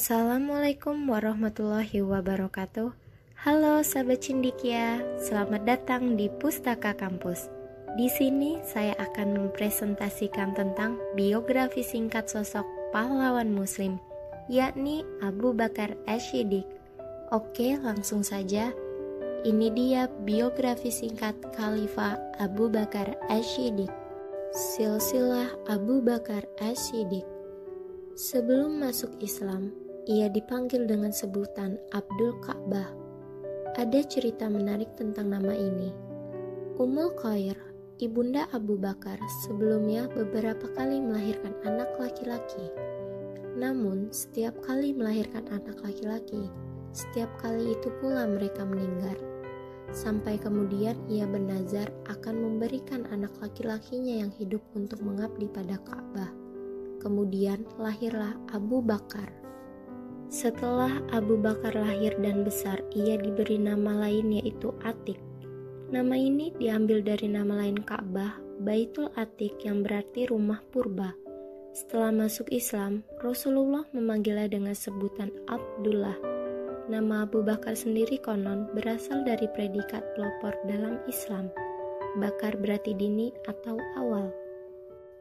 Assalamualaikum warahmatullahi wabarakatuh. Halo sahabat cendikia, selamat datang di Pustaka Kampus. Di sini saya akan mempresentasikan tentang biografi singkat sosok pahlawan muslim, yakni Abu Bakar Ash-Shiddiq. Oke, langsung saja. Ini dia biografi singkat Khalifah Abu Bakar Ash-Shiddiq. Silsilah Abu Bakar Ash-Shiddiq. Sebelum masuk Islam, ia dipanggil dengan sebutan Abdul Ka'bah. Ada cerita menarik tentang nama ini. Ummul Khair, ibunda Abu Bakar, sebelumnya beberapa kali melahirkan anak laki-laki. Namun, setiap kali melahirkan anak laki-laki, setiap kali itu pula mereka meninggal. Sampai kemudian ia bernazar akan memberikan anak laki-lakinya yang hidup untuk mengabdi pada Ka'bah. Kemudian lahirlah Abu Bakar. Setelah Abu Bakar lahir dan besar, ia diberi nama lain yaitu Atik. Nama ini diambil dari nama lain Ka'bah, Baitul Atik, yang berarti rumah purba. Setelah masuk Islam, Rasulullah memanggilnya dengan sebutan Abdullah. Nama Abu Bakar sendiri konon berasal dari predikat pelopor dalam Islam. Bakar berarti dini atau awal.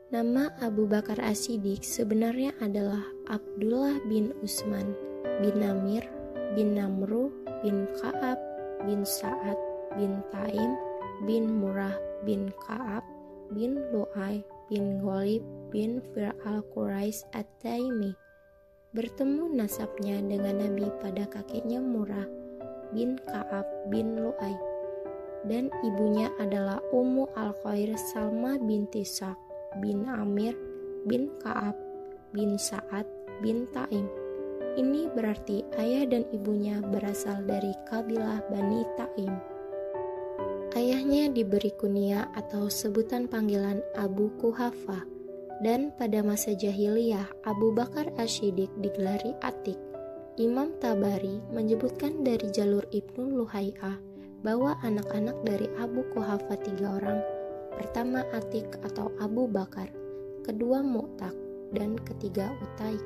Nama Abu Bakar Ash-Shiddiq sebenarnya adalah Abdullah bin Utsman bin Namir bin Namru bin Ka'ab bin Sa'ad bin Taim bin Murrah bin Ka'ab bin Lu'ay bin Ghalib bin Fir'al Quraisy At-Taimi. Bertemu nasabnya dengan Nabi pada kakeknya Murrah bin Ka'ab bin Lu'ay, dan ibunya adalah Ummu Al-Khair Salma binti Sa'd bin Amir bin Ka'ab bin Sa'ad bin Taim. Ini berarti ayah dan ibunya berasal dari kabilah Bani Taim. Ayahnya diberi kunyah atau sebutan panggilan Abu Kuhafa, dan pada masa jahiliyah Abu Bakar Ash-Shiddiq digelari Atik. Imam Tabari menyebutkan dari jalur Ibnu Luhai'ah bahwa anak-anak dari Abu Kuhafa 3 orang. Pertama Atik atau Abu Bakar, kedua Mu'tak, dan ketiga Utaik.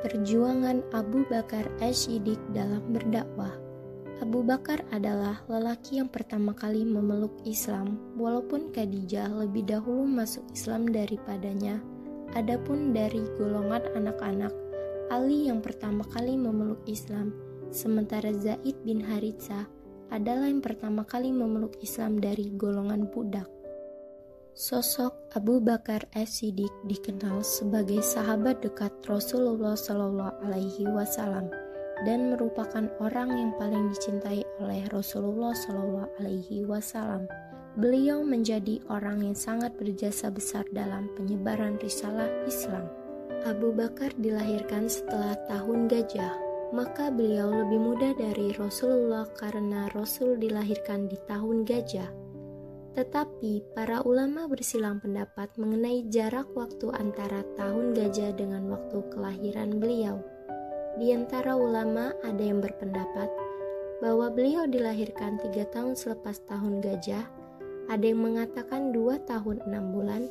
Perjuangan Abu Bakar Ash-Shiddiq dalam berdakwah. Abu Bakar adalah lelaki yang pertama kali memeluk Islam, walaupun Khadijah lebih dahulu masuk Islam daripadanya. Adapun dari golongan anak-anak, Ali yang pertama kali memeluk Islam, sementara Zaid bin Haritsah adalah yang pertama kali memeluk Islam dari golongan budak. Sosok Abu Bakar Ash-Shiddiq dikenal sebagai sahabat dekat Rasulullah SAW dan merupakan orang yang paling dicintai oleh Rasulullah SAW. Beliau menjadi orang yang sangat berjasa besar dalam penyebaran risalah Islam. Abu Bakar dilahirkan setelah tahun gajah, maka beliau lebih muda dari Rasulullah karena Rasul dilahirkan di tahun gajah. Tetapi para ulama bersilang pendapat mengenai jarak waktu antara tahun gajah dengan waktu kelahiran beliau. Di antara ulama ada yang berpendapat bahwa beliau dilahirkan 3 tahun selepas tahun gajah, ada yang mengatakan 2 tahun 6 bulan,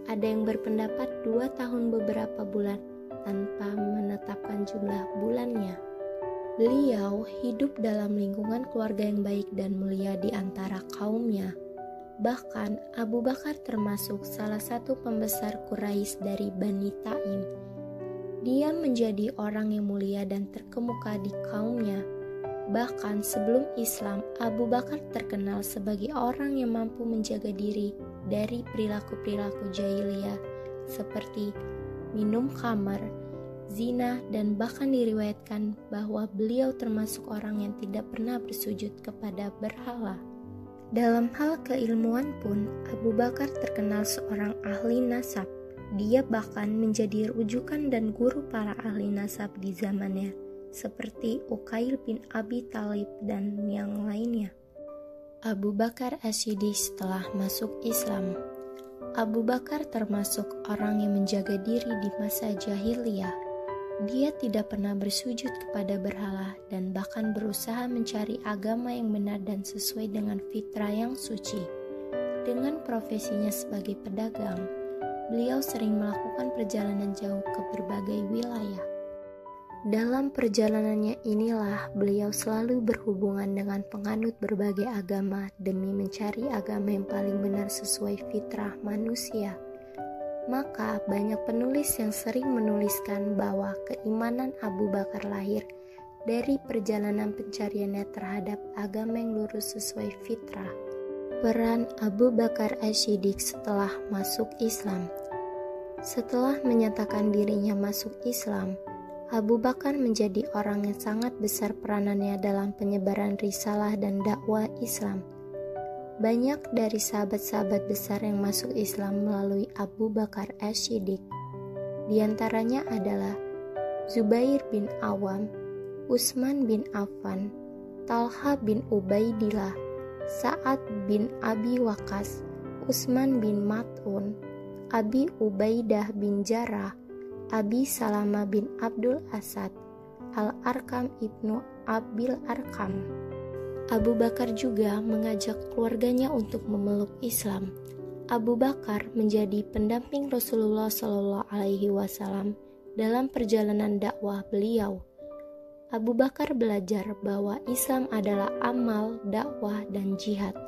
ada yang berpendapat 2 tahun beberapa bulan tanpa menetapkan jumlah bulannya. Beliau hidup dalam lingkungan keluarga yang baik dan mulia di antara kaumnya. Bahkan Abu Bakar termasuk salah satu pembesar Quraisy dari Bani Taim. Dia menjadi orang yang mulia dan terkemuka di kaumnya. Bahkan sebelum Islam, Abu Bakar terkenal sebagai orang yang mampu menjaga diri dari perilaku-perilaku jahiliyah seperti minum khamar, zina, dan bahkan diriwayatkan bahwa beliau termasuk orang yang tidak pernah bersujud kepada berhala. Dalam hal keilmuan pun, Abu Bakar terkenal seorang ahli nasab. Dia bahkan menjadi rujukan dan guru para ahli nasab di zamannya, seperti Uqail bin Abi Thalib dan yang lainnya. Abu Bakar Ash-Shiddiq setelah masuk Islam. Abu Bakar termasuk orang yang menjaga diri di masa jahiliyah. Dia tidak pernah bersujud kepada berhala dan bahkan berusaha mencari agama yang benar dan sesuai dengan fitrah yang suci. Dengan profesinya sebagai pedagang, beliau sering melakukan perjalanan jauh ke berbagai wilayah. Dalam perjalanannya inilah beliau selalu berhubungan dengan penganut berbagai agama demi mencari agama yang paling benar sesuai fitrah manusia. Maka banyak penulis yang sering menuliskan bahwa keimanan Abu Bakar lahir dari perjalanan pencariannya terhadap agama yang lurus sesuai fitrah. Peran Abu Bakar As-Siddiq setelah masuk Islam. Setelah menyatakan dirinya masuk Islam, Abu Bakar menjadi orang yang sangat besar peranannya dalam penyebaran risalah dan dakwah Islam. Banyak dari sahabat-sahabat besar yang masuk Islam melalui Abu Bakar As-Siddiq. Di antaranya adalah Zubair bin Awam, Utsman bin Affan, Talha bin Ubaidillah, Sa'ad bin Abi Waqqas, Utsman bin Mat'un, Abi Ubaidah bin Jarrah, Abi Salama bin Abdul Asad, Al-Arkam ibnu Abil Arkam. Abu Bakar juga mengajak keluarganya untuk memeluk Islam. Abu Bakar menjadi pendamping Rasulullah Shallallahu Alaihi Wasallam dalam perjalanan dakwah beliau. Abu Bakar belajar bahwa Islam adalah amal, dakwah, dan jihad.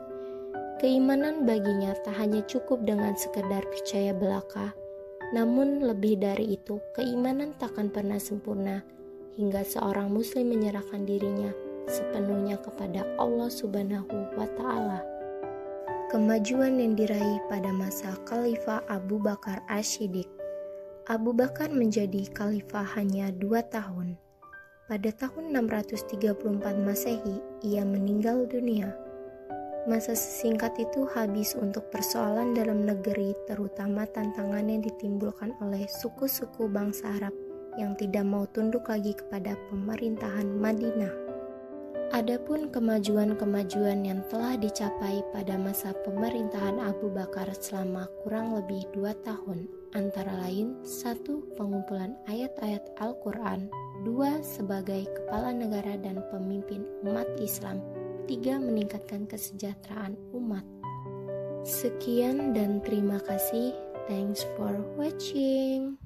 Keimanan baginya tak hanya cukup dengan sekedar percaya belaka, namun lebih dari itu, keimanan takkan pernah sempurna hingga seorang muslim menyerahkan dirinya sepenuhnya kepada Allah Subhanahu wa Ta'ala. Kemajuan yang diraih pada masa Khalifah Abu Bakar As-Siddiq. Abu Bakar menjadi khalifah hanya 2 tahun. Pada tahun 634 Masehi, ia meninggal dunia. Masa sesingkat itu habis untuk persoalan dalam negeri, terutama tantangan yang ditimbulkan oleh suku-suku bangsa Arab yang tidak mau tunduk lagi kepada pemerintahan Madinah. Adapun kemajuan-kemajuan yang telah dicapai pada masa pemerintahan Abu Bakar selama kurang lebih 2 tahun, antara lain 1. Pengumpulan ayat-ayat Al-Quran, 2. Sebagai kepala negara dan pemimpin umat Islam, 3. Meningkatkan kesejahteraan umat. Sekian dan terima kasih. Thanks for watching.